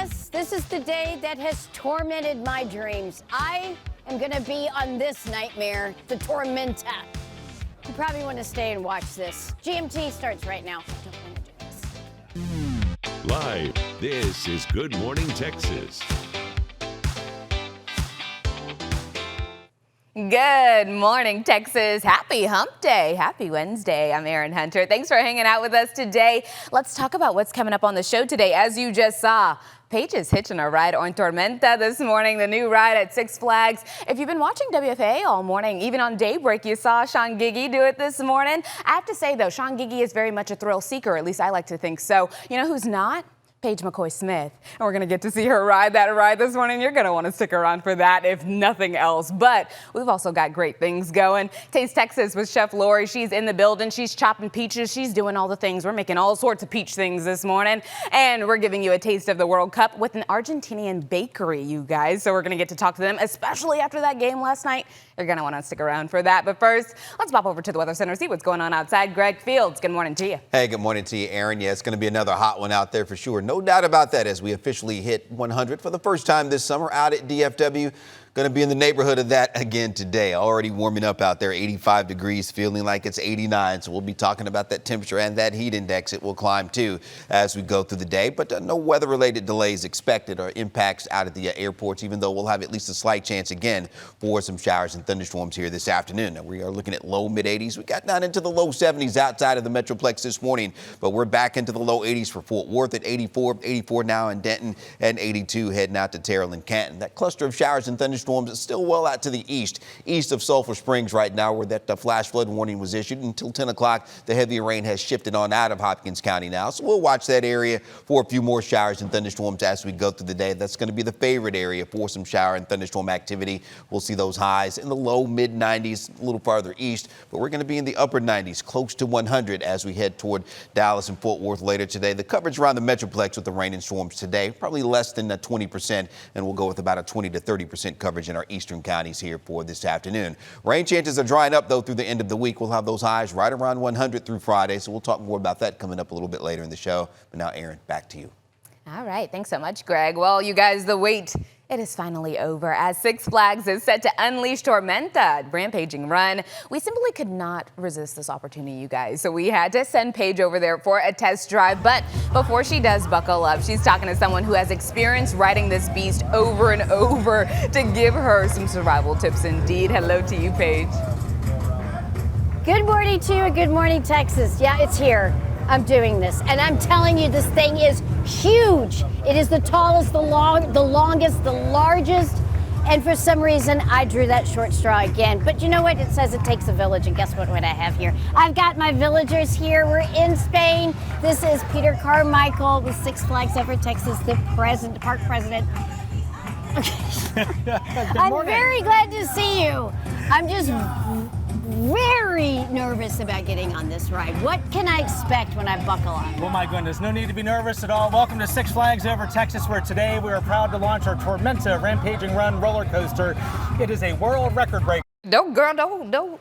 Yes, this is the day that has tormented my dreams. I am going to be on this nightmare, the Tormenta. You probably want to stay and watch this. GMT starts right now. I don't want to do this. Live, this is Good Morning Texas. Good morning, Texas. Happy hump day. Happy Wednesday. I'm Erin Hunter. Thanks for hanging out with us today. Let's talk about what's coming up on the show today. As you just saw, Paige is hitching a ride on Tormenta this morning, the new ride at Six Flags. If you've been watching WFAA all morning, even on Daybreak, you saw Sean Giggy do it this morning. I have to say, though, Sean Giggy is very much a thrill seeker. At least I like to think so. You know who's not? Paige McCoy Smith. And we're going to get to see her ride that ride this morning. You're going to want to stick around for that, if nothing else. But we've also got great things going. Taste Texas with Chef Lori. She's in the building. She's chopping peaches. She's doing all the things. We're making all sorts of peach things this morning. And we're giving you a taste of the World Cup with an Argentinian bakery, you guys. So we're going to get to talk to them, especially after that game last night. You're going to want to stick around for that. But first, let's pop over to the Weather Center, see what's going on outside. Greg Fields, good morning to you. Hey, good morning to you, Erin. Yeah, it's going to be another hot one out there for sure. No doubt about that as we officially hit 100 for the first time this summer out at DFW. Going to be in the neighborhood of that again today. Already warming up out there, 85 degrees, feeling like it's 89. So we'll be talking about that temperature and that heat index. It will climb too as we go through the day. But no weather-related delays expected or impacts out at the airports, even though we'll have at least a slight chance again for some showers and thunderstorms here this afternoon. Now, we are looking at low mid-80s. We got down into the low 70s outside of the Metroplex this morning, but we're back into the low 80s for Fort Worth at 84 now in Denton, and 82 heading out to Terrell and Canton. That cluster of showers and thunderstorms is still well out to the east of Sulphur Springs right now, where that flash flood warning was issued. Until 10 o'clock, the heavier rain has shifted on out of Hopkins County now. So we'll watch that area for a few more showers and thunderstorms as we go through the day. That's going to be the favorite area for some shower and thunderstorm activity. We'll see those highs in the low mid 90s, a little farther east, but we're going to be in the upper 90s, close to 100 as we head toward Dallas and Fort Worth later today. The coverage around the Metroplex with the rain and storms today, probably less than 20%, and we'll go with about a 20 to 30% coverage in our eastern counties here for this afternoon. Rain chances are drying up, though, through the end of the week. We'll have those highs right around 100 through Friday, so we'll talk more about that coming up a little bit later in the show. But now, Erin, back to you. All right. Thanks so much, Greg. Well, you guys, the wait, it is finally over as Six Flags is set to unleash Tormenta Rampaging Run. We simply could not resist this opportunity, you guys. So we had to send Paige over there for a test drive. But before she does buckle up, she's talking to someone who has experience riding this beast over and over to give her some survival tips indeed. Hello to you, Paige. Good morning to you and good morning, Texas. Yeah, it's here. I'm doing this, and I'm telling you, this thing is huge. It is the tallest, the longest, the largest, and for some reason, I drew that short straw again. But you know what? It says it takes a village, and guess what I have here? I've got my villagers here. We're in Spain. This is Peter Carmichael with Six Flags Over Texas, the park president. I'm very glad to see you. I'm just very nervous about getting on this ride. What can I expect when I buckle up? Well, my goodness, no need to be nervous at all. Welcome to Six Flags Over Texas, where today we are proud to launch our Tormenta Rampaging Run roller coaster. It is a world record breaker. No, girl, no.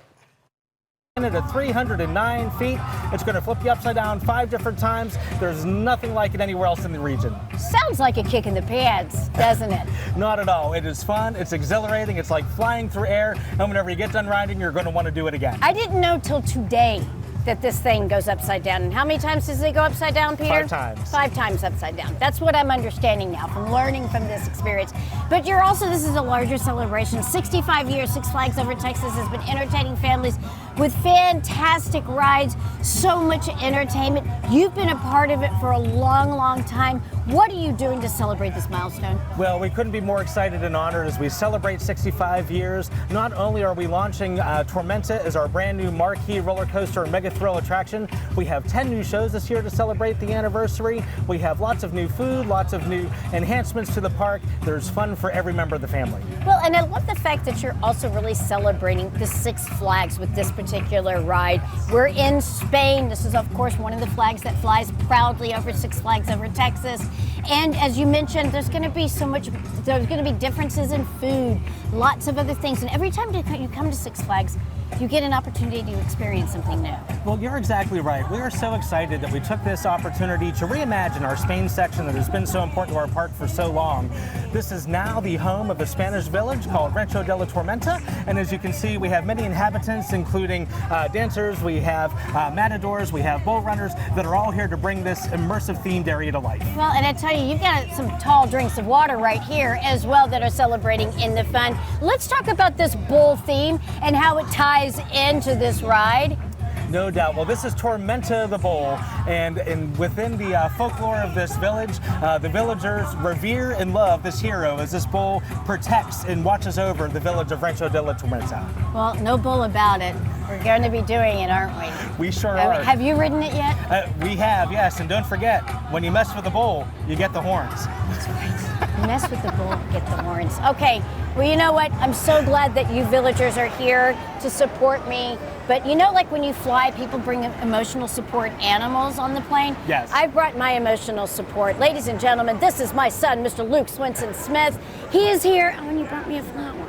At 309 feet. It's going to flip you upside down 5 different times. There's nothing like it anywhere else in the region. Sounds like a kick in the pants, doesn't it? Not at all. It is fun. It's exhilarating. It's like flying through air. And whenever you get done riding, you're going to want to do it again. I didn't know till today that this thing goes upside down. And how many times does it go upside down, Peter? 5 times. 5 times upside down. That's what I'm understanding now from learning from this experience. But this is a larger celebration. 65 years Six Flags Over Texas has been entertaining families with fantastic rides, so much entertainment. You've been a part of it for a long, long time. What are you doing to celebrate this milestone? Well, we couldn't be more excited and honored as we celebrate 65 years. Not only are we launching Tormenta as our brand new marquee roller coaster and mega thrill attraction, we have 10 new shows this year to celebrate the anniversary. We have lots of new food, lots of new enhancements to the park. There's fun for every member of the family. Well, and I love the fact that you're also really celebrating the Six Flags with this particular ride. We're in Spain. This is, of course, one of the flags that flies proudly over Six Flags Over Texas. And as you mentioned, there's going to be differences in food, lots of other things. And every time you come to Six Flags, you get an opportunity to experience something new. Well, you're exactly right. We are so excited that we took this opportunity to reimagine our Spain section that has been so important to our park for so long. This is now the home of a Spanish village called Rancho de la Tormenta, and as you can see, we have many inhabitants, including dancers, we have matadors, we have bull runners that are all here to bring this immersive themed area to life. Well, and I tell you, you've got some tall drinks of water right here as well that are celebrating in the fun. Let's talk about this bull theme and how it ties into this ride. No doubt. Well, this is Tormenta the bull, and within the folklore of this village, the villagers revere and love this hero as this bull protects and watches over the village of Rancho de la Tormenta. Well, no bull about it. We're going to be doing it, aren't we? We sure are. Have you ridden it yet? We have, yes, and don't forget, when you mess with the bull, you get the horns. That's right. Mess with the bull, get the horns. Okay, well, you know what? I'm so glad that you villagers are here to support me. But you know, like when you fly, people bring emotional support animals on the plane? Yes. I brought my emotional support. Ladies and gentlemen, this is my son, Mr. Luke Swinson Smith. He is here. Oh, and you brought me a flower.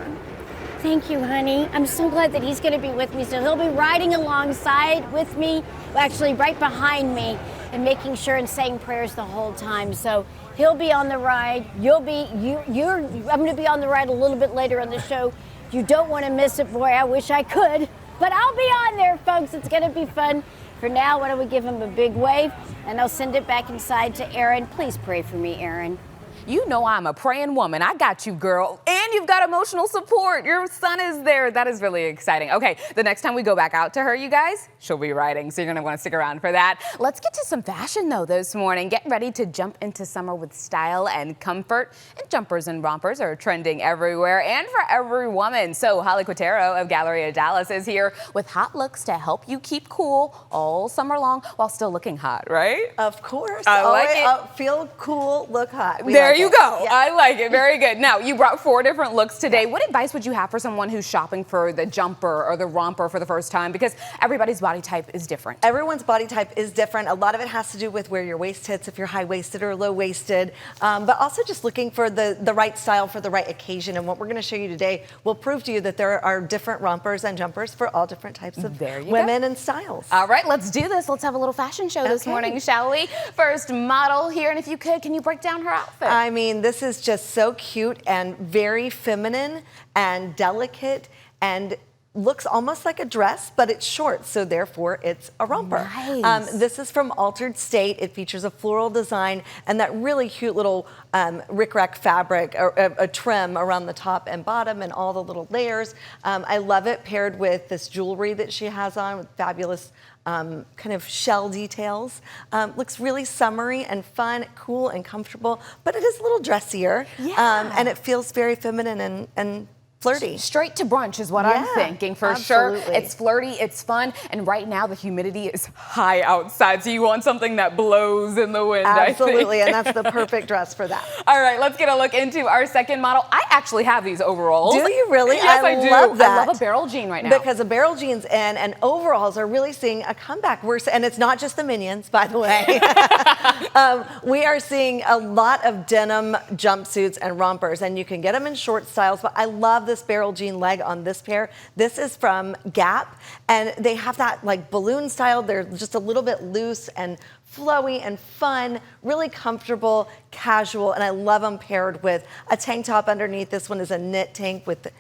Thank you, honey. I'm so glad that he's going to be with me. So he'll be riding alongside with me, actually right behind me, and making sure and saying prayers the whole time. So he'll be on the ride. I'm going to be on the ride a little bit later on the show. You don't want to miss it, boy. I wish I could. But I'll be on there, folks. It's going to be fun. For now, why don't we give him a big wave, and I'll send it back inside to Erin. Please pray for me, Erin. You know I'm a praying woman. I got you, girl. And you've got emotional support. Your son is there. That is really exciting. Okay, the next time we go back out to her, you guys, she'll be riding, so you're gonna wanna stick around for that. Let's get to some fashion though this morning. Get ready to jump into summer with style and comfort. And jumpers and rompers are trending everywhere and for every woman. So Holly Quintero of Galleria Dallas is here with hot looks to help you keep cool all summer long while still looking hot, right? Of course. I like it. Feel cool, look hot. There you go. Yeah. I like it. Very good. Now, you brought 4 different looks today. What advice would you have for someone who's shopping for the jumper or the romper for the first time? Because everybody's body type is different. Everyone's body type is different. A lot of it has to do with where your waist hits, if you're high-waisted or low-waisted, but also just looking for the right style for the right occasion. And what we're going to show you today will prove to you that there are different rompers and jumpers for all different types of women and styles. All right, let's do this. Let's have a little fashion show this morning, shall we? First model here, and if you could, can you break down her outfit? I mean, this is just so cute and very feminine and delicate and looks almost like a dress, but it's short, so therefore it's a romper. Nice. This is from Altered State. It features a floral design and that really cute little rickrack fabric, or a trim around the top and bottom and all the little layers. I love it paired with this jewelry that she has on with fabulous kind of shell details. Looks really summery and fun, cool and comfortable, but it is a little dressier. Yeah. And it feels very feminine and flirty. Straight to brunch is what I'm thinking for sure. It's flirty, it's fun, and right now the humidity is high outside, so you want something that blows in the wind, Absolutely, I think. and that's the perfect dress for that. All right, let's get a look into our second model. I actually have these overalls. Do you really? Yes, I do. Love that. I love a barrel jean right now. Because the barrel jeans and overalls are really seeing a comeback. And it's not just the Minions, by the way. We are seeing a lot of denim jumpsuits and rompers, and you can get them in short styles, but I love this barrel jean leg on this pair. This is from Gap, and they have that like balloon style. They're just a little bit loose and flowy and fun, really comfortable, casual, and I love them paired with a tank top underneath. This one is a knit tank with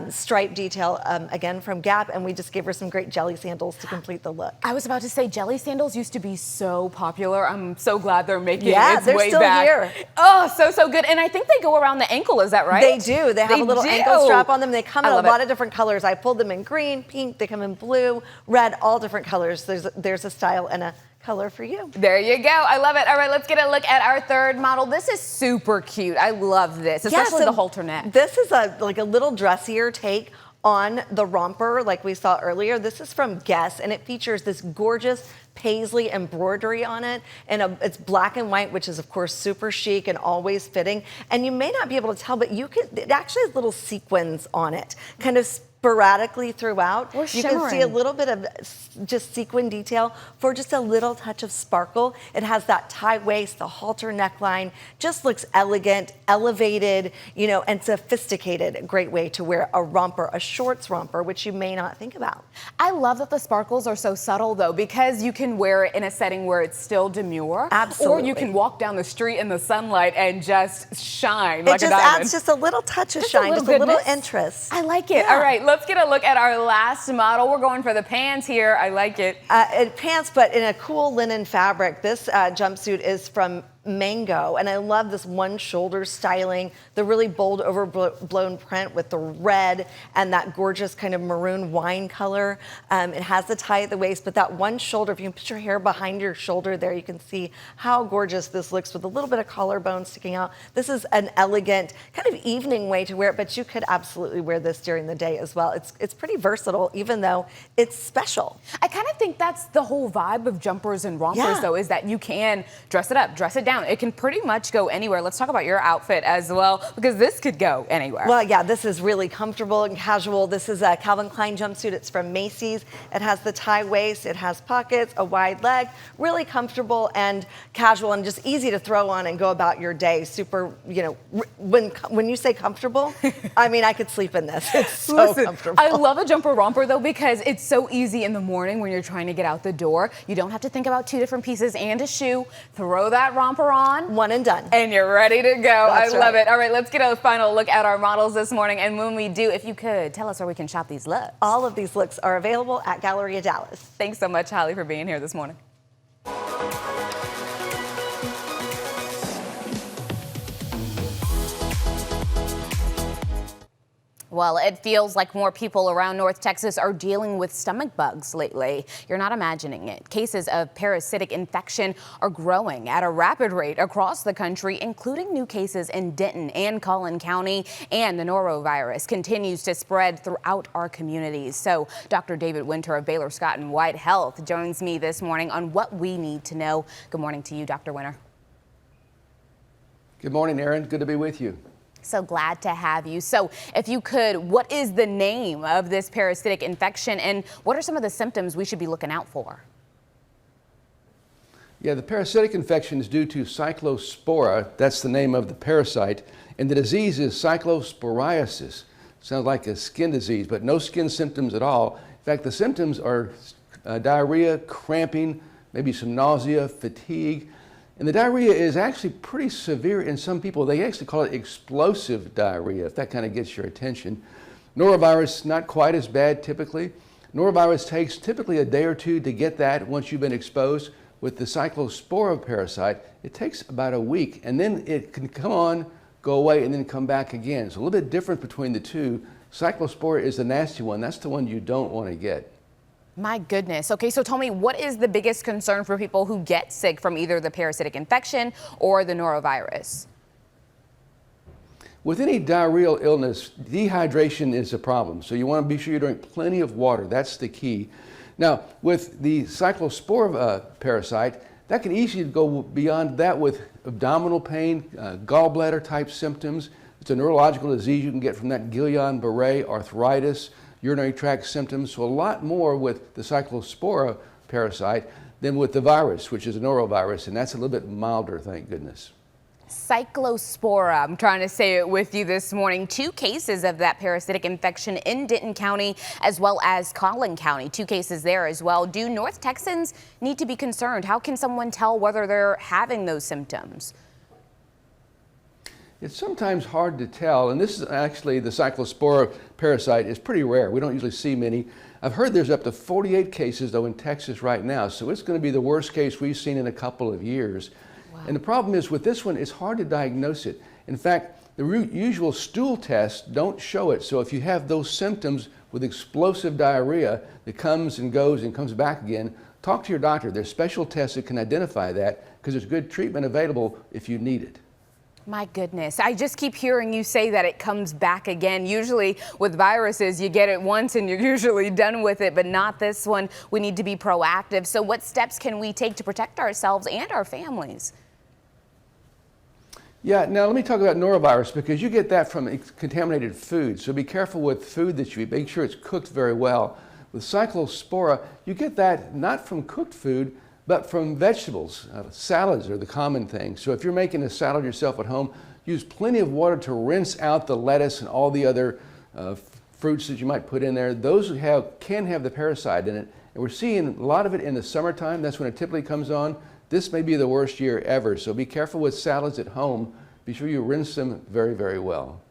stripe detail, again from Gap, and we just gave her some great jelly sandals to complete the look. I was about to say jelly sandals used to be so popular. I'm so glad they're making its they're way still back. here. Oh, so good. And I think they go around the ankle, is that right? They do. They have a little ankle strap on them. They come in a lot of different colors. I pulled them in green, pink, they come in blue, red, all different colors. There's a style and a color for you. There you go. I love it. All right, let's get a look at our third model. This is super cute. I love this, especially the halter neck. This is like a little dressier take on the romper like we saw earlier. This is from Guess, and it features this gorgeous paisley embroidery on it, and it's black and white, which is of course super chic and always fitting. And you may not be able to tell, but it actually has little sequins on it, kind of sporadically throughout. Or You can see a shimmering. little bit of just sequin detail for just a little touch of sparkle. It has that tie waist, the halter neckline, just looks elegant, elevated, you know, and sophisticated. A great way to wear a romper, a shorts romper, which you may not think about. I love that the sparkles are so subtle though, because you can wear it in a setting where it's still demure. Absolutely. Or you can walk down the street in the sunlight and just shine It like a just diamond. adds just a little touch of Just shine, just a little goodness. interest. I like it. Yeah. All right, let's get a look at our last model. We're going for the pants here. I like it. Pants, but in a cool linen fabric. This jumpsuit is from Mango, and I love this one shoulder styling, the really bold overblown print with the red and that gorgeous kind of maroon wine color. It has the tie at the waist, but that one shoulder, if you can put your hair behind your shoulder there, you can see how gorgeous this looks with a little bit of collarbone sticking out. This is an elegant kind of evening way to wear it, but you could absolutely wear this during the day as well. It's pretty versatile, even though it's special. I kind of think that's the whole vibe of jumpers and rompers, Yeah. though, is that you can dress it up, dress it down. It can pretty much go anywhere. Let's talk about your outfit as well, because this could go anywhere. Well, yeah, this is really comfortable and casual. This is a Calvin Klein jumpsuit. It's from Macy's. It has the tie waist. It has pockets, a wide leg, really comfortable and casual and just easy to throw on and go about your day. Super, you know, when you say comfortable, I mean, I could sleep in this. It's so Listen, comfortable. I love a jumper romper though, because it's so easy in the morning when you're trying to get out the door. You don't have to think about two different pieces and a shoe. Throw that romper on. One and done. And you're ready to go. That's I love right. it. All right, let's get a final look at our models this morning. And when we do, if you could, tell us where we can shop these looks. All of these looks are available at Galleria Dallas. Thanks so much, Holly, for being here this morning. Well, it feels like more people around North Texas are dealing with stomach bugs lately. You're not imagining it. Cases of parasitic infection are growing at a rapid rate across the country, including new cases in Denton and Collin County, and the norovirus continues to spread throughout our communities. So Dr. David Winter of Baylor Scott and White Health joins me this morning on what we need to know. Good morning to you, Dr. Winter. Good morning, Erin. Good to be with you. So glad to have you. So if you could, what is the name of this parasitic infection and what are some of the symptoms we should be looking out for? Yeah, the parasitic infection is due to cyclospora. That's the name of the parasite. And the disease is cyclosporiasis. Sounds like a skin disease, but no skin symptoms at all. In fact, the symptoms are diarrhea, cramping, maybe some nausea, fatigue. And the diarrhea is actually pretty severe in some people. They actually call it explosive diarrhea, if that kind of gets your attention. Norovirus, not quite as bad typically. Norovirus takes typically a day or two to get that once you've been exposed. With the cyclospora parasite, it takes about a week, and then it can come on, go away, and then come back again. So a little bit different between the two. Cyclospora is the nasty one. That's the one you don't want to get. My goodness. Okay, so tell me, what is the biggest concern for people who get sick from either the parasitic infection or the norovirus? With any diarrheal illness, dehydration is a problem. So you want to be sure you're drinking plenty of water. That's the key. Now, with the cyclospora parasite, that can easily go beyond that with abdominal pain, gallbladder type symptoms. It's a neurological disease you can get from that Guillain-Barré, arthritis, urinary tract symptoms. So a lot more with the cyclospora parasite than with the virus, which is a norovirus, and that's a little bit milder, thank goodness. Cyclospora. I'm trying to say it with you this morning. 2 cases of that parasitic infection in Denton County as well as Collin County. 2 cases there as well. Do North Texans need to be concerned? How can someone tell whether they're having those symptoms? It's sometimes hard to tell, and this is actually the cyclospora parasite is pretty rare. We don't usually see many. I've heard there's up to 48 cases though in Texas right now, so it's going to be the worst case we've seen in a couple of years. Wow. And the problem is with this one, it's hard to diagnose it. In fact, the usual stool tests don't show it, so if you have those symptoms with explosive diarrhea that comes and goes and comes back again, talk to your doctor. There's special tests that can identify that because there's good treatment available if you need it. My goodness, I just keep hearing you say that it comes back again. Usually with viruses, you get it once and you're usually done with it, but not this one. We need to be proactive. So what steps can we take to protect ourselves and our families? Yeah, now let me talk about norovirus, because you get that from contaminated food. So be careful with food that you eat. Make sure it's cooked very well. With cyclospora, you get that not from cooked food, but from vegetables. Salads are the common thing. So if you're making a salad yourself at home, use plenty of water to rinse out the lettuce and all the other fruits that you might put in there. Those can have the parasite in it. And we're seeing a lot of it in the summertime. That's when it typically comes on. This may be the worst year ever. So be careful with salads at home. Be sure you rinse them very, very well.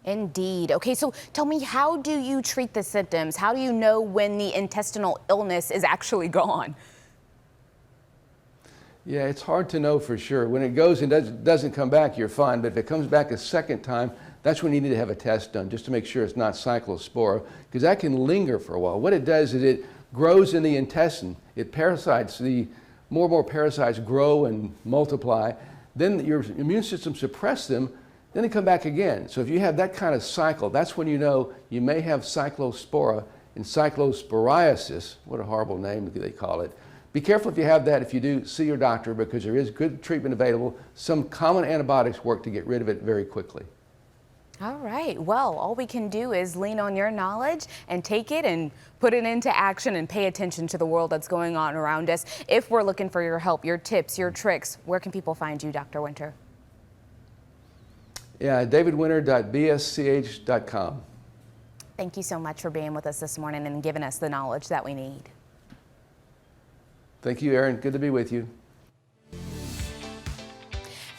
Indeed. Okay, so tell me, how do you treat the symptoms? How do you know when the intestinal illness is actually gone? Yeah, it's hard to know for sure. When it goes and doesn't come back, you're fine. But if it comes back a second time, that's when you need to have a test done just to make sure it's not cyclospora, because that can linger for a while. What it does is it grows in the intestine. It parasites. The more and more parasites grow and multiply. Then your immune system suppresses them. Then they come back again. So if you have that kind of cycle, that's when you know you may have cyclospora and cyclosporiasis. What a horrible name they call it. Be careful if you have that. If you do, see your doctor, because there is good treatment available. Some common antibiotics work to get rid of it very quickly. All right. Well, all we can do is lean on your knowledge and take it and put it into action and pay attention to the world that's going on around us. If we're looking for your help, your tips, your tricks, where can people find you, Dr. Winter? Yeah, davidwinter.bsch.com. Thank you so much for being with us this morning and giving us the knowledge that we need. Thank you, Erin. Good to be with you.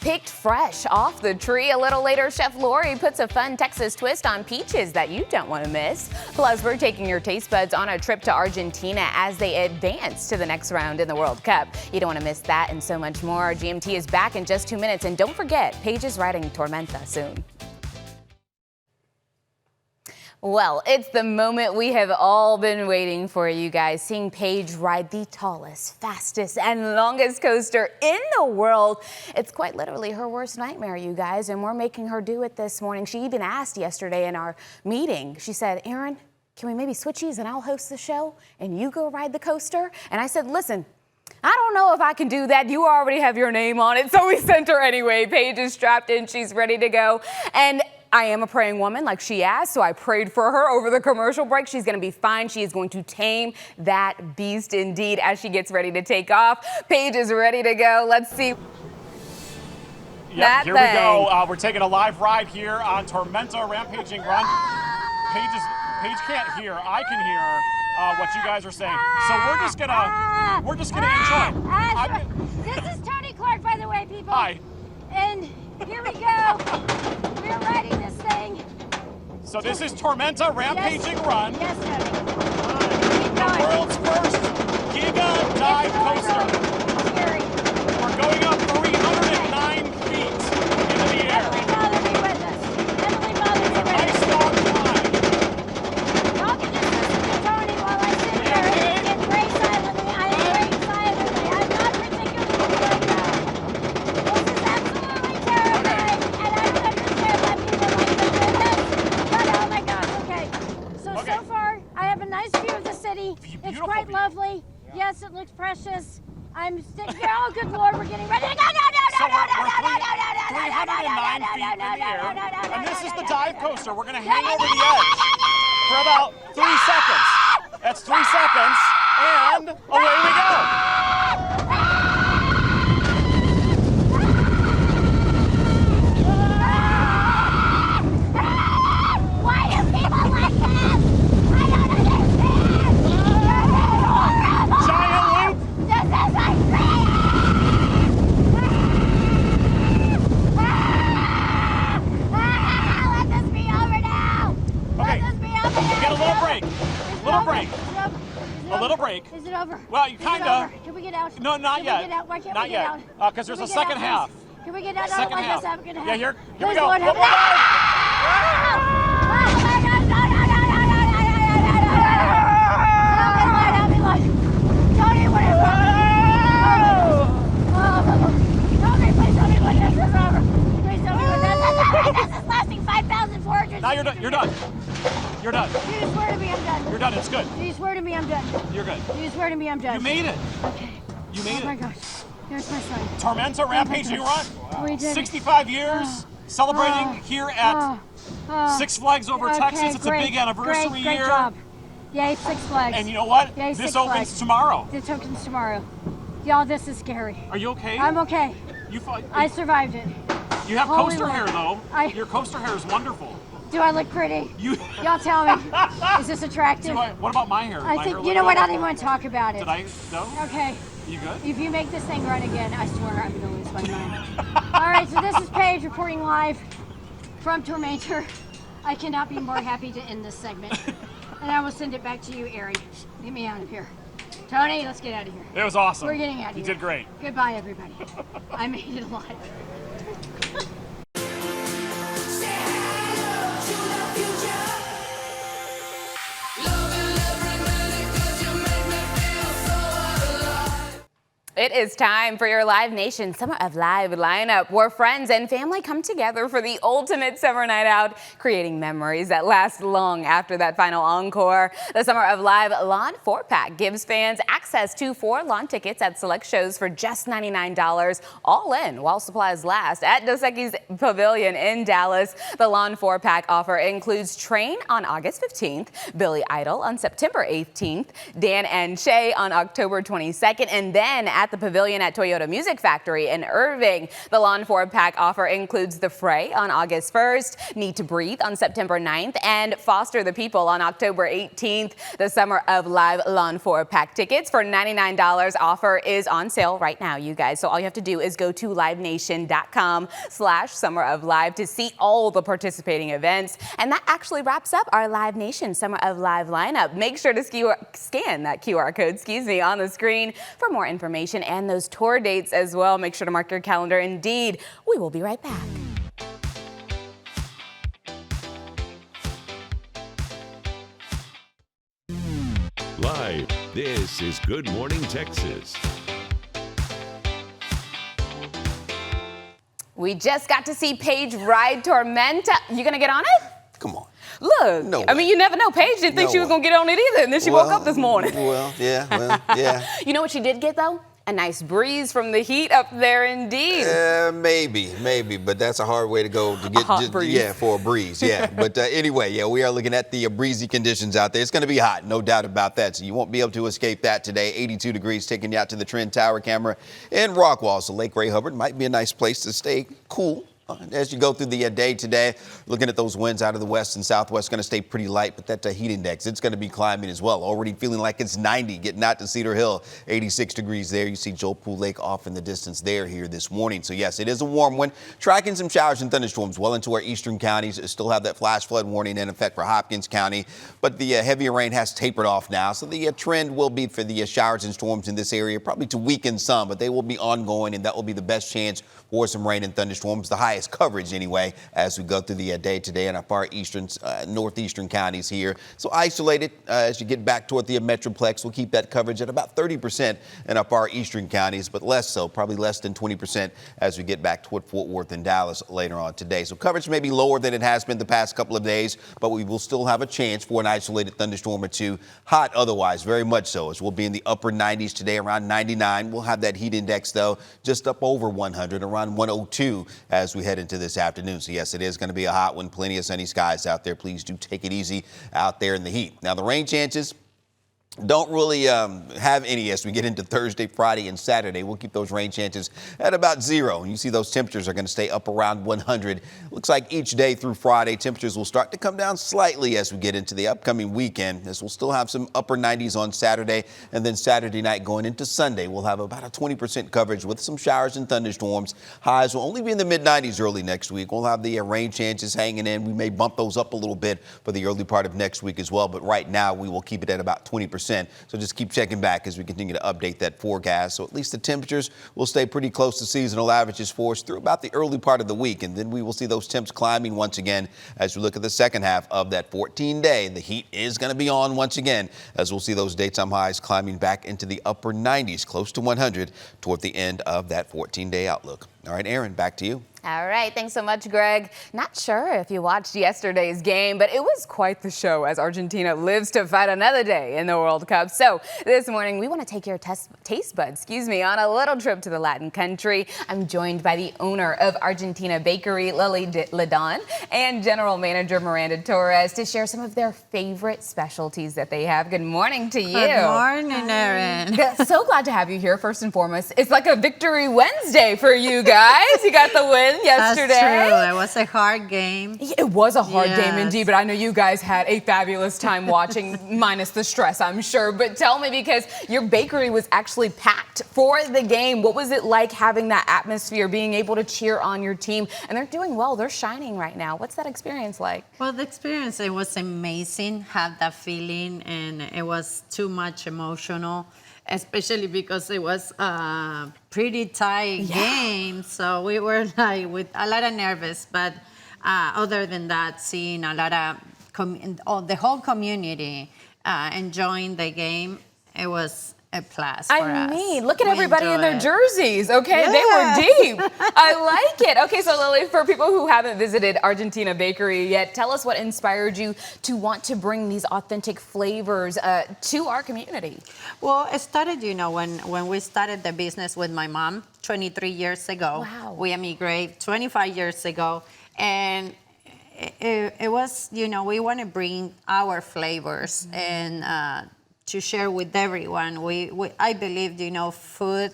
Picked fresh off the tree. A little later, Chef Lori puts a fun Texas twist on peaches that you don't want to miss. Plus, we're taking your taste buds on a trip to Argentina as they advance to the next round in the World Cup. You don't want to miss that and so much more. GMT is back in just 2 minutes. And don't forget, Paige is riding Tormenta soon. Well, it's the moment we have all been waiting for, you guys. Seeing Paige ride the tallest, fastest, and longest coaster in the world. It's quite literally her worst nightmare, you guys, and we're making her do it this morning. She even asked yesterday in our meeting, she said, Erin, can we maybe switchies and I'll host the show and you go ride the coaster? And I said, listen, I don't know if I can do that. You already have your name on it. So we sent her anyway. Paige is strapped in. She's ready to go. And I am a praying woman, like she asked, so I prayed for her over the commercial break. She's going to be fine. She is going to tame that beast indeed as she gets ready to take off. Paige is ready to go. Let's see. Yep, here we go. We're taking a live ride here on Tormenta Rampaging Run. Paige can't hear. I can hear what you guys are saying. So we're just gonna enjoy. This is Tony Clark, by the way, people. Hi. And here we go. We're riding this thing. So this is Tormenta Rampaging Run. Yes, Tony. The world's first Giga Dive Coaster. Scary. We're going up 309 feet into the air. Emily Mother be with us. Emily Mother be with us. Nice long climb. Y'all can just listen to Tony while I sit here and pray silently. I am praying silently. I'm not particularly like that. This is absolutely terrifying, and I don't understand why people like to do this. But oh my gosh, okay. So far, I have a nice view of the city. It's quite lovely. Yes, it looks precious. I'm sitting here. Oh, good Lord, we're getting ready to go. So we're 309 feet in the air, and this is the dive coaster. We're going to hang over the edge for about 3 seconds. That's 3 seconds, and away we go. Why do people like this? I don't understand. Giant loop. This is like crazy. Let this be over now. Okay, Let this be over. we get a little break. A little break. Is it over? Well, you Is it kinda. over? Can we get out? No, not Can yet. we get out? Why can't Not we get yet. out? Because there's Can a we get second out, half. please? Can we get out? I don't Second like half. this happening. Yeah, here we Please, go. Lord, One help more me. dive. Help me, Lord. Tony, what is Tony, please tell me when this is over. Please tell me when this is over. This is lasting 5,400. Now you're done. You're done. You're done. Do you swear to me I'm done? You're done. It's good. Do you swear to me I'm done? You're good. Do you swear to me I'm done? You made it. Okay. You made Oh my it. gosh. Here's my son. Tormenta Rampaging Run. We did it. 65 years celebrating here at Six Flags over Texas. It's great, a big anniversary great year. Job. Yay, Six Flags. And you know what? Yay, This Six opens Flags. tomorrow. This opens tomorrow. Y'all, this is scary. Are you okay? I'm okay. I survived it. You have Holy coaster Lord. hair though. I- Your coaster hair is wonderful. Do I look pretty? Y'all tell me. Is this attractive? What about my hair? I My think, hair you look know what, good? I don't even want to talk about it. Did I? No? Okay. You good? If you make this thing run again, I swear I'm going to lose my mind. All right, so this is Paige reporting live from Tormenta. I cannot be more happy to end this segment. And I will send it back to you, Erin. Get me out of here. Tony, let's get out of here. It was awesome. We're getting out of You here. did great. Goodbye, everybody. I made it alive. It is time for your Live Nation Summer of Live lineup, where friends and family come together for the ultimate summer night out, creating memories that last long after that final encore. The Summer of Live Lawn 4-Pack gives fans access to 4 lawn tickets at select shows for just $99, all in while supplies last at Dos Equis Pavilion in Dallas. The Lawn 4-Pack offer includes Train on August 15th, Billy Idol on September 18th, Dan and Shay on October 22nd, and then at the Pavilion at Toyota Music Factory in Irving. The Lawn 4-Pack offer includes The Fray on August 1st, Need to Breathe on September 9th, and Foster the People on October 18th. The Summer of Live Lawn 4-Pack tickets for $99 offer is on sale right now, you guys. So all you have to do is go to livenation.com/Summer of Live to see all the participating events. And that actually wraps up our Live Nation Summer of Live lineup. Make sure to scan that QR code, on the screen for more information and those tour dates as well. Make sure to mark your calendar. Indeed, we will be right back. Live, this is Good Morning Texas. We just got to see Paige ride Tormenta. You gonna get on it? Come on. Look, No I mean, way. you never know. Paige didn't think No she was way. gonna get on it either, and then she woke up this morning. Yeah. You know what she did get though? A nice breeze from the heat up there, indeed. Maybe, but that's a hard way to go to get hot breeze. Yeah, for a breeze. Yeah, but anyway, yeah, we are looking at the breezy conditions out there. It's going to be hot, no doubt about that. So you won't be able to escape that today. 82 degrees, taking you out to the Trend Tower camera in Rockwall. So Lake Ray Hubbard might be a nice place to stay cool. As you go through the day today, looking at those winds out of the west and southwest, going to stay pretty light, but that heat index, it's going to be climbing as well. Already feeling like it's 90, getting out to Cedar Hill, 86 degrees there. You see Joel Pool Lake off in the distance there here this morning. So yes, it is a warm one. Tracking some showers and thunderstorms well into our eastern counties. Still have that flash flood warning in effect for Hopkins County, but the heavier rain has tapered off now. So the trend will be for the showers and storms in this area, probably to weaken some, but they will be ongoing, and that will be the best chance for some rain and thunderstorms. The highest coverage anyway as we go through the day today in our far eastern, northeastern counties here. So isolated as you get back toward the Metroplex. We'll keep that coverage at about 30% in our far eastern counties, but less so, probably less than 20% as we get back toward Fort Worth and Dallas later on today. So coverage may be lower than it has been the past couple of days, but we will still have a chance for an isolated thunderstorm or two. Hot otherwise, very much so, as we'll be in the upper 90s today, around 99. We'll have that heat index though just up over 100, around 102 as we head into this afternoon. So yes, it is going to be a hot one. Plenty of sunny skies out there. Please do take it easy out there in the heat. Now the rain chances don't really have any as we get into Thursday, Friday, and Saturday. We'll keep those rain chances at about 0. And you see those temperatures are going to stay up around 100. Looks like each day through Friday, temperatures will start to come down slightly as we get into the upcoming weekend. As we'll still have some upper 90s on Saturday, and then Saturday night going into Sunday, we'll have about a 20% coverage with some showers and thunderstorms. Highs will only be in the mid-90s early next week. We'll have the rain chances hanging in. We may bump those up a little bit for the early part of next week as well, but right now we will keep it at about 20%. So just keep checking back as we continue to update that forecast. So at least the temperatures will stay pretty close to seasonal averages for us through about the early part of the week. And then we will see those temps climbing once again as we look at the second half of that 14-day. The heat is going to be on once again as we'll see those daytime highs climbing back into the upper 90s, close to 100 toward the end of that 14-day outlook. All right, Erin, back to you. All right, thanks so much, Greg. Not sure if you watched yesterday's game, but it was quite the show as Argentina lives to fight another day in the World Cup. So this morning, we want to take your taste buds, on a little trip to the Latin country. I'm joined by the owner of Argentina Bakery, Lily Ledon, and General Manager Miranda Torres to share some of their favorite specialties that they have. Good morning to you. Good morning, Erin. So glad to have you here, first and foremost. It's like a victory Wednesday for you guys. You got the win yesterday. That's true. It was a hard game. It was a hard game Yes. indeed, but I know you guys had a fabulous time watching, minus the stress, I'm sure. But tell me, because your bakery was actually packed for the game. What was it like having that atmosphere, being able to cheer on your team? And they're doing well. They're shining right now. What's that experience like? Well, the experience, it was amazing. Had that feeling, and it was too much emotional, especially because it was a pretty tight game. So we were like with a lot of nervous, but other than that, seeing a lot of the whole community enjoying the game, it was a plus for us. I mean, look at We everybody in their enjoyed it. jerseys, okay? They were deep. I like it. Okay, so Lily, for people who haven't visited Argentina Bakery yet, tell us what inspired you to want to bring these authentic flavors to our community. Well, it started, when we started the business with my mom 23 years ago. Wow. We emigrated 25 years ago. And it was, we want to bring our flavors and to share with everyone. I believe, food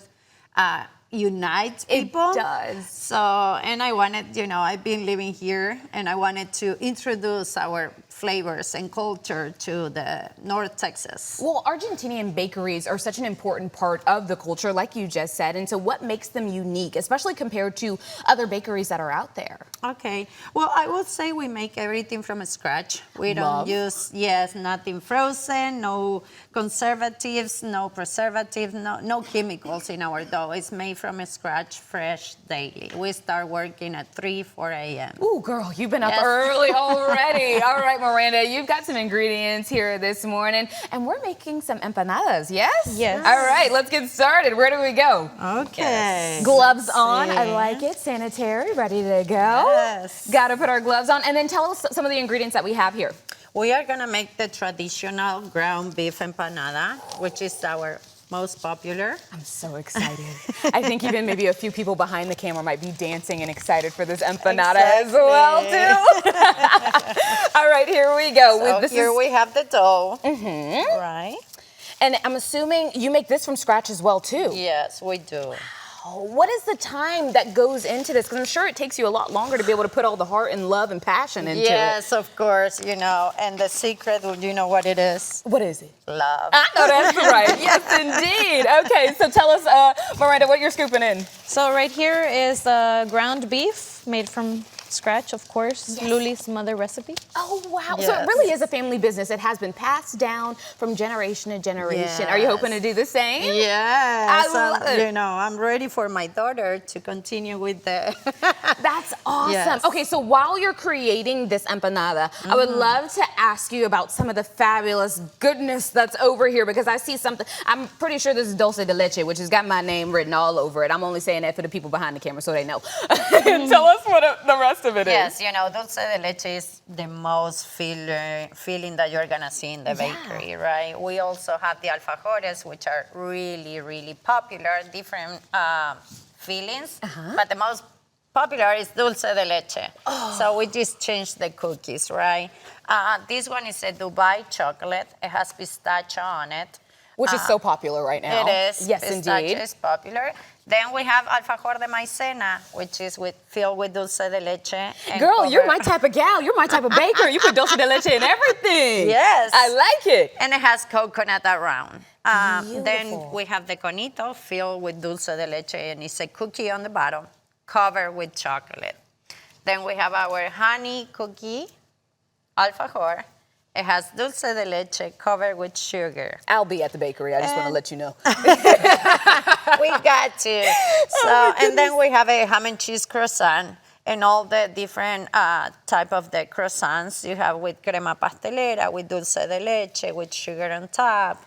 unites people. It does. So, and I wanted, I've been living here, and I wanted to introduce our flavors and culture to the North Texas. Well, Argentinian bakeries are such an important part of the culture, like you just said. And so what makes them unique, especially compared to other bakeries that are out there? Okay. Well, I would say we make everything from scratch. We Love. don't use, nothing frozen, no conservatives, no preservatives, no chemicals in our dough. It's made from scratch, fresh, daily. We start working at 3, 4 a.m. Ooh, girl, you've been up Yes. early already. All right, Miranda, you've got some ingredients here this morning, and we're making some empanadas, yes? Yes. All right, let's get started. Where do we go? Okay. Gloves on, I like it. Sanitary, ready to go. Yes. Got to put our gloves on, and then tell us some of the ingredients that we have here. We are gonna make the traditional ground beef empanada, which is our most popular. I'm so excited. I think even maybe a few people behind the camera might be dancing and excited for this empanada as well, too. All right, here we go. So we have the dough, right? And I'm assuming you make this from scratch as well, too. Yes, we do. What is the time that goes into this? Because I'm sure it takes you a lot longer to be able to put all the heart and love and passion into it. Yes, of course, and the secret, you know what it is? What is it? Love. I know that's right. Yes, indeed. Okay, so tell us, Miranda, what you're scooping in. So right here is ground beef made from scratch, of course. Luli's mother recipe. Oh, wow. So it Yes. really is a family business. It has been passed down from generation to generation. Are you hoping to do the same? Yes. I love it. I'm ready for my daughter to continue with the... That's awesome. Yes. Okay, so while you're creating this empanada, I would love to ask you about some of the fabulous goodness that's over here, because I see something. I'm pretty sure this is dulce de leche, which has got my name written all over it. I'm only saying that for the people behind the camera so they know. Tell us what the rest of it Yes, is. dulce de leche is the most feeling that you're gonna see in the bakery, right? We also have the alfajores, which are really, really popular, different fillings, but the most popular is dulce de leche. So we just changed the cookies, right? This one is a Dubai chocolate. It has pistachio on it. Which is so popular right now. It is. Yes, Pistachio indeed. is popular. Then we have alfajor de maicena, which is filled with dulce de leche. and Girl, you're my covered- type of gal. You're my type of baker. You put dulce de leche in everything. Yes. I like it. And it has coconut around. Beautiful. Then we have the conito filled with dulce de leche, and it's a cookie on the bottom, covered with chocolate. Then we have our honey cookie, alfajor. It has dulce de leche covered with sugar. I'll be at the bakery. I just want to let you know. We got to. So, and then we have a ham and cheese croissant. And all the different type of the croissants you have with crema pastelera, with dulce de leche, with sugar on top.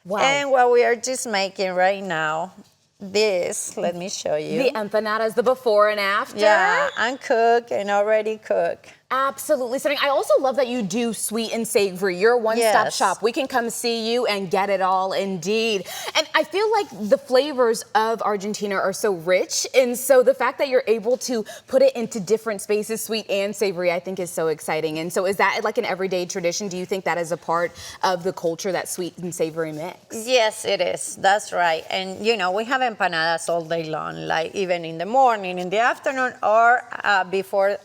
Wow. And what we are just making right now this. Let me show you. The empanadas, the before and after. Yeah, uncooked and already cooked. Absolutely stunning. I also love that you do sweet and savory. You're a one-stop shop. We can come see you and get it all indeed. And I feel like the flavors of Argentina are so rich. And so the fact that you're able to put it into different spaces, sweet and savory, I think is so exciting. And so is that like an everyday tradition? Do you think that is a part of the culture, that sweet and savory mix? Yes, it is. That's right. And you know, we have empanadas all day long, like even in the morning, in the afternoon, or before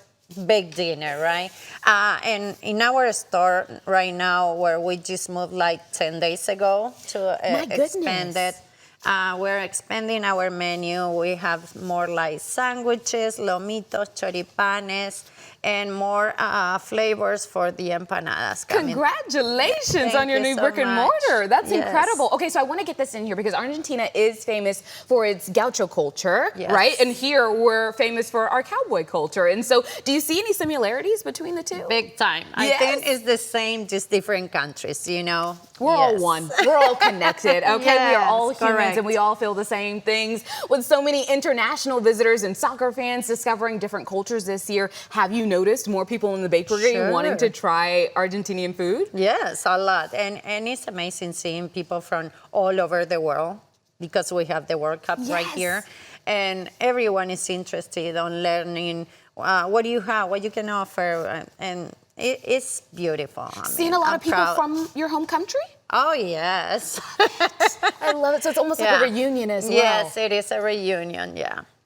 big dinner, right? And in our store right now, where we just moved like 10 days ago to expand it, we're expanding our menu. We have more like sandwiches, lomitos, choripanes, and more flavors for the empanadas coming. Congratulations on your new brick and mortar. That's incredible. Okay, so I want to get this in here because Argentina is famous for its gaucho culture, right? And here we're famous for our cowboy culture. And so do you see any similarities between the two? Big time. I think it's the same, just different countries, you know. We're all one. We're all connected, okay? We are all humans and we all feel the same things. With so many international visitors and soccer fans discovering different cultures this year, have you noticed more people in the bakery wanting to try Argentinian food? Yes, a lot. And it's amazing seeing people from all over the world because we have the World Cup right here. And everyone is interested on learning what do you have, what you can offer. And it's beautiful. Seeing a lot of people from your home country? Oh, yes. I love it. So it's almost like a reunion as well. Yes, it is a reunion,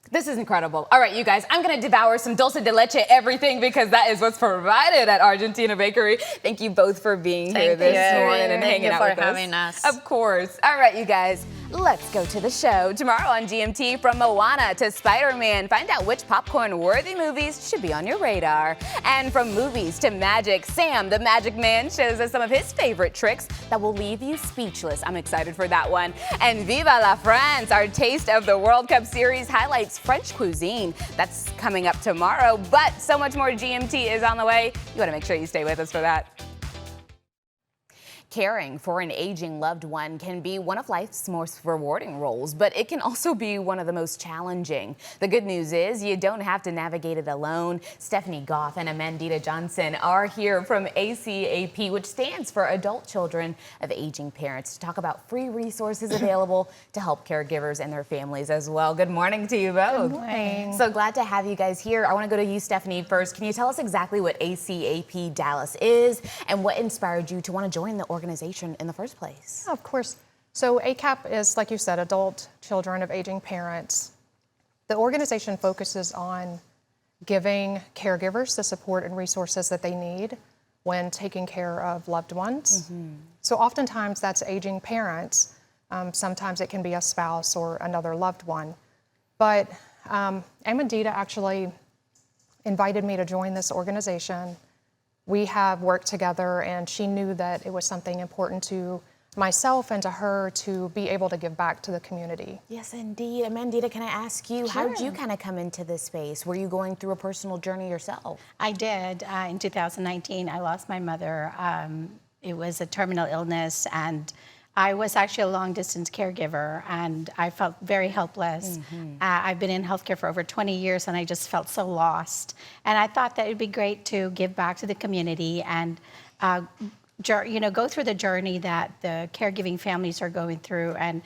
This is incredible. All right, you guys, I'm going to devour some dulce de leche everything because that is what's provided at Argentina Bakery. Thank you both for being here this morning and hanging out with us. Thank you for having us. Of course. All right, you guys, let's go to the show. Tomorrow on GMT, from Moana to Spider-Man, find out which popcorn-worthy movies should be on your radar. And from movies to magic, Sam, the Magic Man, shows us some of his favorite tricks that will leave you speechless. I'm excited for that one. And Viva la France, our Taste of the World Cup series highlights French cuisine. That's coming up tomorrow, but so much more GMT is on the way. You want to make sure you stay with us for that. Caring for an aging loved one can be one of life's most rewarding roles, but it can also be one of the most challenging. The good news is you don't have to navigate it alone. Stephanie Goff and Amandita Johnson are here from ACAP, which stands for Adult Children of Aging Parents, to talk about free resources available to help caregivers and their families as well. Good morning to you both. Good morning. So glad to have you guys here. I want to go to you, Stephanie, first. Can you tell us exactly what ACAP Dallas is and what inspired you to want to join the organization in the first place? Of course. So ACAP is, like you said, Adult Children of Aging Parents. The organization focuses on giving caregivers the support and resources that they need when taking care of loved ones. So oftentimes that's aging parents. Sometimes it can be a spouse or another loved one. But Amandita actually invited me to join this organization. We have worked together, and she knew that it was something important to myself and to her to be able to give back to the community. Yes, indeed. Amandita, can I ask you, how did you kind of come into this space? Were you going through a personal journey yourself? I did. In 2019, I lost my mother. It was a terminal illness, and I was actually a long-distance caregiver, and I felt very helpless. I've been in healthcare for over 20 years, and I just felt so lost. And I thought that it'd be great to give back to the community and go through the journey that the caregiving families are going through and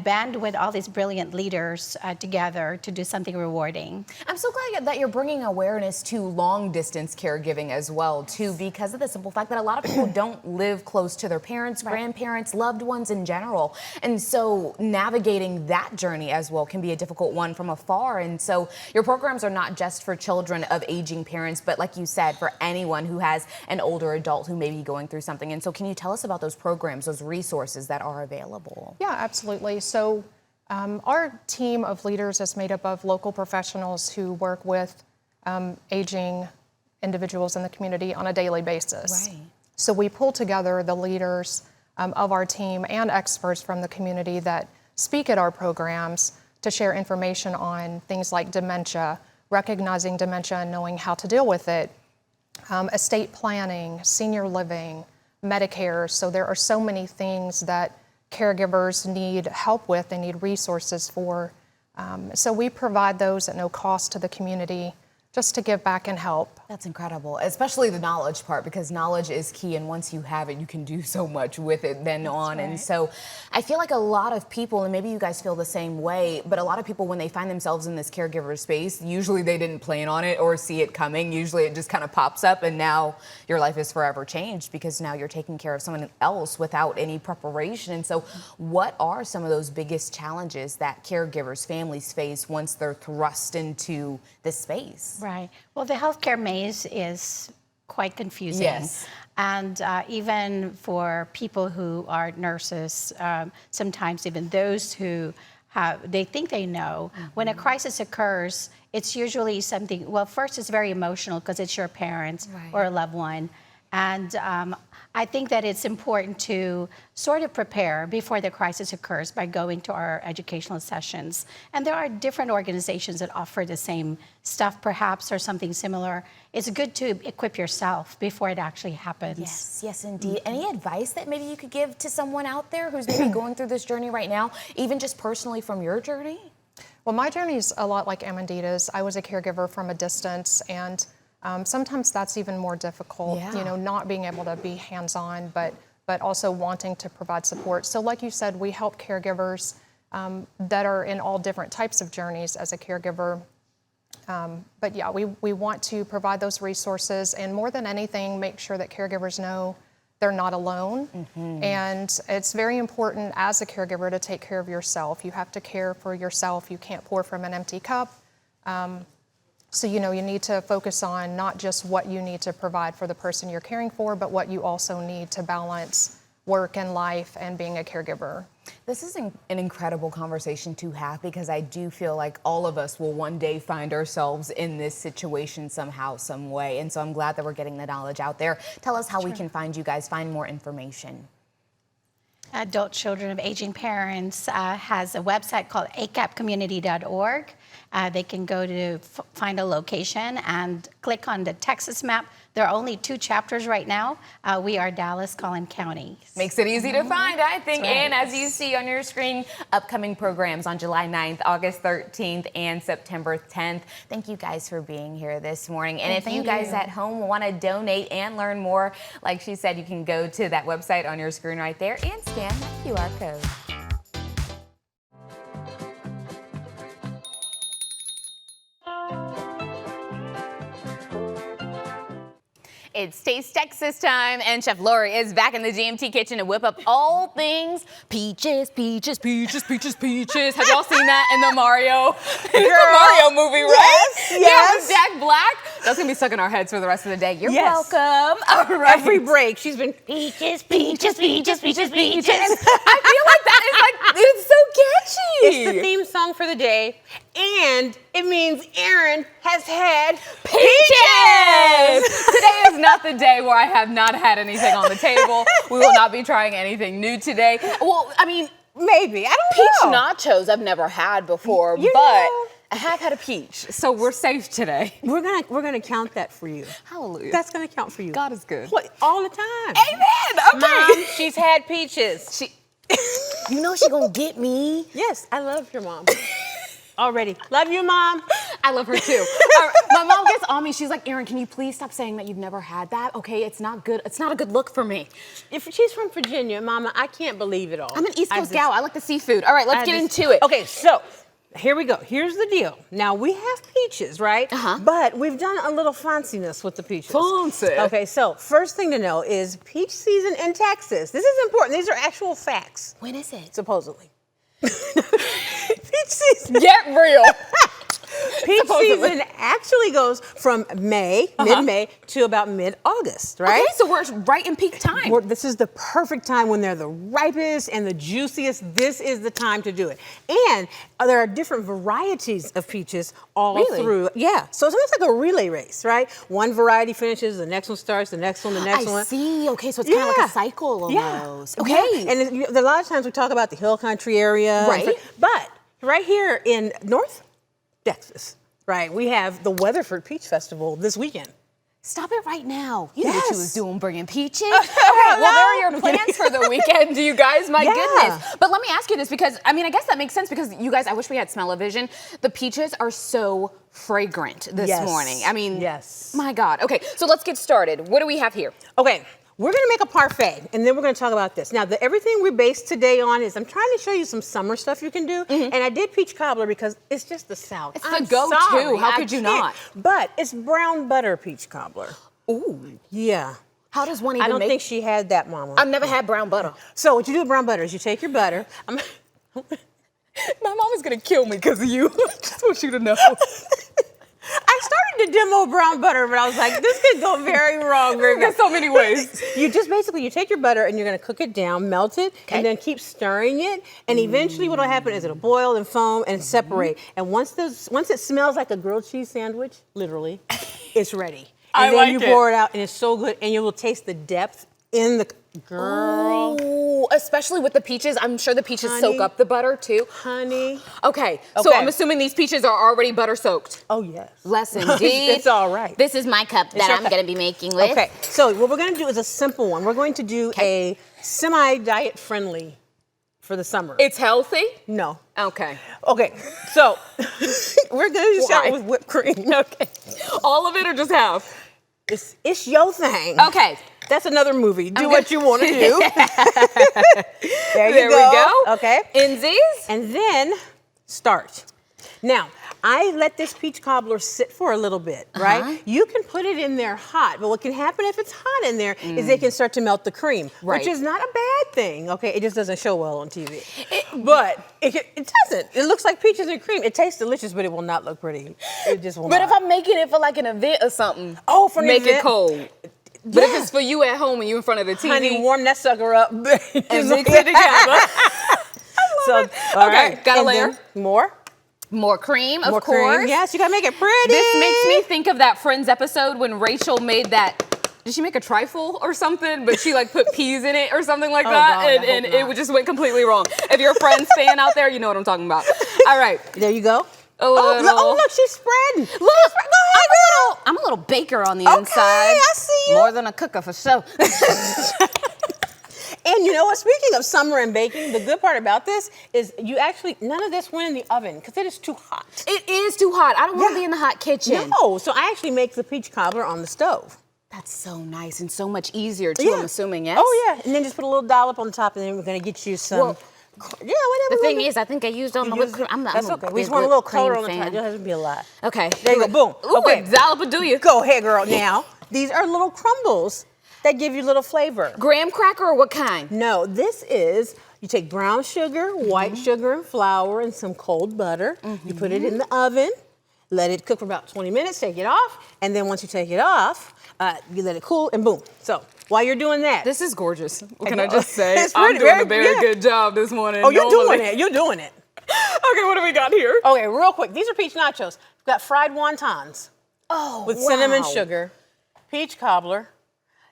band with all these brilliant leaders together to do something rewarding. I'm so glad that you're bringing awareness to long-distance caregiving as well, too, because of the simple fact that a lot of people don't live close to their parents, grandparents, loved ones in general. And so navigating that journey as well can be a difficult one from afar. And so your programs are not just for children of aging parents, but like you said, for anyone who has an older adult who may be going through something. And so can you tell us about those programs, those resources that are available? Yeah, absolutely. So our team of leaders is made up of local professionals who work with aging individuals in the community on a daily basis. Right. So we pull together the leaders of our team and experts from the community that speak at our programs to share information on things like dementia, recognizing dementia and knowing how to deal with it, estate planning, senior living, Medicare. So there are so many things that caregivers need help with, they need resources for. So we provide those at no cost to the community, just to give back and help. That's incredible, especially the knowledge part, because knowledge is key, and once you have it, you can do so much with it then on. Right. And so I feel like a lot of people, and maybe you guys feel the same way, but a lot of people, when they find themselves in this caregiver space, usually they didn't plan on it or see it coming. Usually it just kind of pops up, and now your life is forever changed because now you're taking care of someone else without any preparation. And so what are some of those biggest challenges that caregivers, families face once they're thrust into this space? Right. Well, the healthcare maze is quite confusing. Yes. And even for people who are nurses, sometimes even those who they think they know, when a crisis occurs, it's usually something, well, first it's very emotional because it's your parents or a loved one. And I think that it's important to sort of prepare before the crisis occurs by going to our educational sessions. And there are different organizations that offer the same stuff, perhaps, or something similar. It's good to equip yourself before it actually happens. Yes, yes, indeed. Any advice that maybe you could give to someone out there who's maybe going through this journey right now, even just personally from your journey? Well, my journey is a lot like Amandita's. I was a caregiver from a distance, and sometimes that's even more difficult, you know, not being able to be hands-on, but also wanting to provide support. So like you said, we help caregivers that are in all different types of journeys as a caregiver. But yeah, we want to provide those resources, and more than anything, make sure that caregivers know they're not alone. And it's very important as a caregiver to take care of yourself. You have to care for yourself. You can't pour from an empty cup. So, you know, you need to focus on not just what you need to provide for the person you're caring for, but what you also need to balance work and life and being a caregiver. This is an incredible conversation to have, because I do feel like all of us will one day find ourselves in this situation somehow, some way. And so I'm glad that we're getting the knowledge out there. Tell us how we can find you guys, find more information. Adult Children of Aging Parents has a website called acapcommunity.org. They can go to find a location and click on the Texas map. There are only 2 chapters right now. We are Dallas, Collin County. Makes it easy to find, I think. And as you see on your screen, upcoming programs on July 9th, August 13th, and September 10th. Thank you guys for being here this morning. And if you guys at home want to donate and learn more, like she said, you can go to that website on your screen right there and scan that QR code. It's Taste Texas time, and Chef Lori is back in the GMT kitchen to whip up all things peaches, peaches, peaches, peaches, peaches. Have y'all seen that in the Mario? The Mario movie, right? Yes. With Jack Black. That's gonna be stuck in our heads for the rest of the day. You're welcome. All right. Every break, she's been peaches, peaches, peaches, peaches, peaches. I feel like that is like, it's so catchy. It's the theme song for the day, and it means Erin has had peaches. Today is not the day where I have not had anything on the table. We will not be trying anything new today. Well, I mean, maybe. I don't know. Peach nachos I've never had before, but I have had a peach, so we're safe today. We're gonna count that for you. Hallelujah. That's gonna count for you. God is good. All the time. Amen. Okay. Mom, she's had peaches. You know she gonna get me. Yes, I love your mom. Already. Love you, Mom. I love her too. My mom gets on me. She's like, Erin, can you please stop saying that you've never had that? Okay, it's not good. It's not a good look for me. If she's from Virginia, Mama, I can't believe it all. I'm an East Coast gal. I like the seafood. All right, let's get into it. Okay, so here we go. Here's the deal. Now, we have peaches, right? But we've done a little fanciness with the peaches. Fancy. Okay, so first thing to know is peach season in Texas. This is important. These are actual facts. When is it? Supposedly. Peach season. Get real. Peach season actually goes from mid-May, to about mid-August, right? Okay, so we're right in peak time. This is the perfect time when they're the ripest and the juiciest. This is the time to do it. And there are different varieties of peaches all through. Yeah, so it's almost like a relay race, right? One variety finishes, the next one starts, the next one, the next one. I see. Okay, so it's kind of like a cycle almost. Okay. Yeah. And a lot of times we talk about the hill country area. Right. But right here in North Texas, right, we have the Weatherford Peach Festival this weekend. Stop it right now. You knew Yes. what you was doing, bringing peaches. Okay, well, there are your plans for the weekend, you guys. My goodness. But let me ask you this because, I mean, I guess that makes sense because you guys, I wish we had smell-o-vision. The peaches are so fragrant this morning. I mean, my God. Okay, so let's get started. What do we have here? Okay. We're gonna make a parfait, and then we're gonna talk about this. Now, everything we based today on is, I'm trying to show you some summer stuff you can do, and I did peach cobbler because it's just the South. It's the go-to. How could you not? But it's brown butter peach cobbler. Ooh. Yeah. How does one even I don't make? think she had that, Mama. I've never had brown butter. So what you do with brown butter is you take your butter. My mom is gonna kill me because of you. Just want you to know. I started to demo brown butter, but I was like, this could go very wrong. There's so many ways. You take your butter and you're gonna cook it down, melt it, and then keep stirring it. And eventually what'll happen is it'll boil and foam and separate. And once it smells like a grilled cheese sandwich, literally, it's ready. And then you pour it out and it's so good and you will taste the depth in the girl. Ooh, especially with the peaches. I'm sure the peaches soak up the butter too. Honey. Okay, so I'm assuming these peaches are already butter soaked. Oh, yes. Less indeed. It's all right. This is my cup that I'm going to be making with. Okay, so what we're going to do is a simple one. We're going to do a semi-diet friendly for the summer. It's healthy? No. Okay. Okay, so we're going to start with whipped cream. Okay. All of it or just half? It's your thing. Okay. That's another movie. Do what you want to do. There we go. Okay. Insies. And then start. Now, I let this peach cobbler sit for a little bit, right? You can put it in there hot, but what can happen if it's hot in there is it can start to melt the cream, which is not a bad thing, okay? It just doesn't show well on TV. But it doesn't. It looks like peaches and cream. It tastes delicious, but it will not look pretty. It just will not. But if I'm making it for like an event or something, for an make event? it cold. But if it's for you at home and you in front of the TV, honey, warm that sucker up and mix it together. Okay, got a layer. More cream, of course. Cream. Yes, you gotta make it pretty. This makes me think of that Friends episode when Rachel made that. Did she make a trifle or something? But she like put peas in it or something like that, God, and it just went completely wrong. If you're a Friends fan out there, you know what I'm talking about. All right, there you go. Look, she's spreading. Look, go ahead, I'm a little baker on the inside. I see you. More than a cooker for sure. And you know what? Speaking of summer and baking, the good part about this is none of this went in the oven because it is too hot. It is too hot. I don't want to be in the hot kitchen. No, so I actually make the peach cobbler on the stove. That's so nice and so much easier too, I'm assuming, yes? Oh, yeah. And then just put a little dollop on top, and then we're going to get you some. Whatever. The thing is, I think I used all my whipped cream. That's okay. We just want a little color on the top. It doesn't have to be a lot. Okay. There you go. Boom. Ooh, okay. Dollop do you. Go ahead, girl. Now, these are little crumbles that give you a little flavor. Graham cracker or what kind? No, this is, you take brown sugar, white sugar, and flour, and some cold butter. You put it in the oven, let it cook for about 20 minutes, take it off, and then once you take it off, you let it cool, and boom. So while you're doing that. This is gorgeous. What can I just say? It's I'm pretty, doing a very good job this morning. Oh, you're doing it. You're doing it. Okay, what do we got here? Okay, real quick. These are peach nachos. We've got fried wontons. With cinnamon sugar, peach cobbler,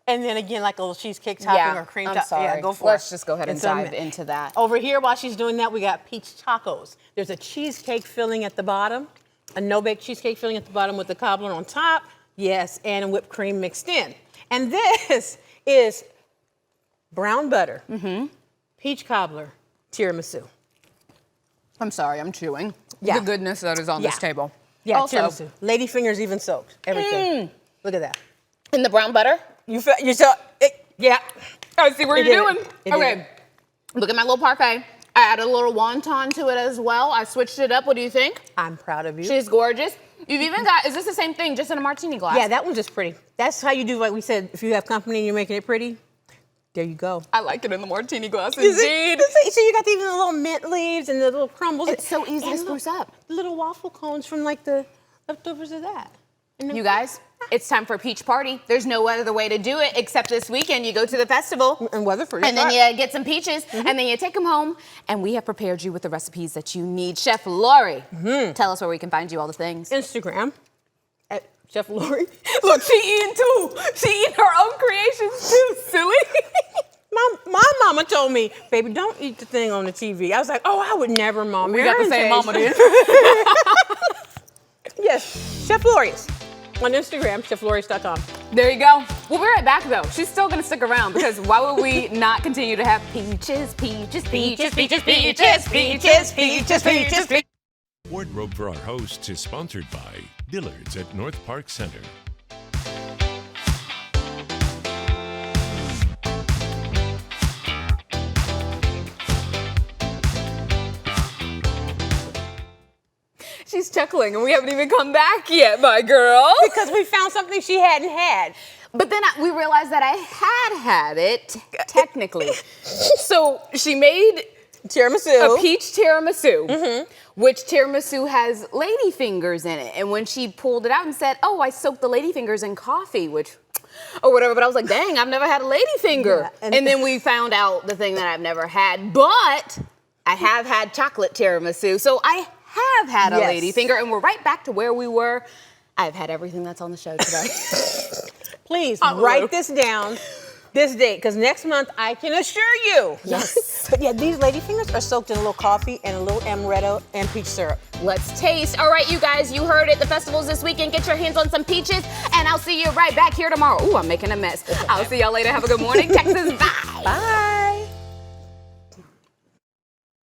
and then again, like a little cheesecake topping or cream topping. Sorry. Yeah, go for it. Let's just go ahead and dive into that. Over here, while she's doing that, we got peach tacos. There's a cheesecake filling at the bottom, a no-bake cheesecake filling at the bottom with the cobbler on top. Yes, and whipped cream mixed in. And this is brown butter, peach cobbler, tiramisu. I'm sorry, I'm chewing. Yeah. The goodness that is on this table. Yeah, also, tiramisu. Lady fingers even soaked. Everything. Look at that. In the brown butter? You saw it. Yeah. I see what you're doing. It Okay. did. Look at my little parfait. I added a little wonton to it as well. I switched it up. What do you think? I'm proud of you. She's gorgeous. You've even got, is this the same thing, just in a martini glass? Yeah, that one's just pretty. That's how you do, like we said, if you have company and you're making it pretty, there you go. I like it in the martini glass, Is indeed. So you got even the little mint leaves and the little crumbles. It's so easy to spruce up. Little waffle cones from like the leftovers of that. You guys, it's time for a peach party. There's no other way to do it except this weekend. You go to the festival. And Weatherford. And then you get some peaches, and then you take them home, and we have prepared you with the recipes that you need. Chef Lori, tell us where we can find you all the things. Instagram at Chef Lori. Look, she eating too. She eating her own creations too, silly. My mama told me, baby, don't eat the thing on the TV. I was like, oh, I would never, Mom. We got the same mama then. Yes, Chef Lori's. on Instagram, chefloris.com. There you go. We'll be right back, though. She's still going to stick around because why would we not continue to have peaches, peaches, peaches, peaches, peaches, peaches, peaches, peaches, peaches. Wardrobe for our hosts is sponsored by Dillard's at North Park Center. She's chuckling and we haven't even come back yet, my girl. Because we found something she hadn't had. But then we realized that I had it, technically. So she made tiramisu. A peach tiramisu, which tiramisu has lady fingers in it. And when she pulled it out and said, oh, I soaked the lady fingers in coffee, which, or whatever, but I was like, dang, I've never had a lady finger. Yeah, and then we found out the thing that I've never had, but I have had chocolate tiramisu. So I have had a lady finger, and we're right back to where we were. I've had everything that's on the show today. Please write this down, this date, because next month I can assure you. Yes. But yeah, these lady fingers are soaked in a little coffee and a little amaretto and peach syrup. Let's taste. All right, you guys, you heard it. The festival's this weekend. Get your hands on some peaches, and I'll see you right back here tomorrow. Ooh, I'm making a mess. I'll see y'all later. Have a good morning, Texas. Bye. Bye.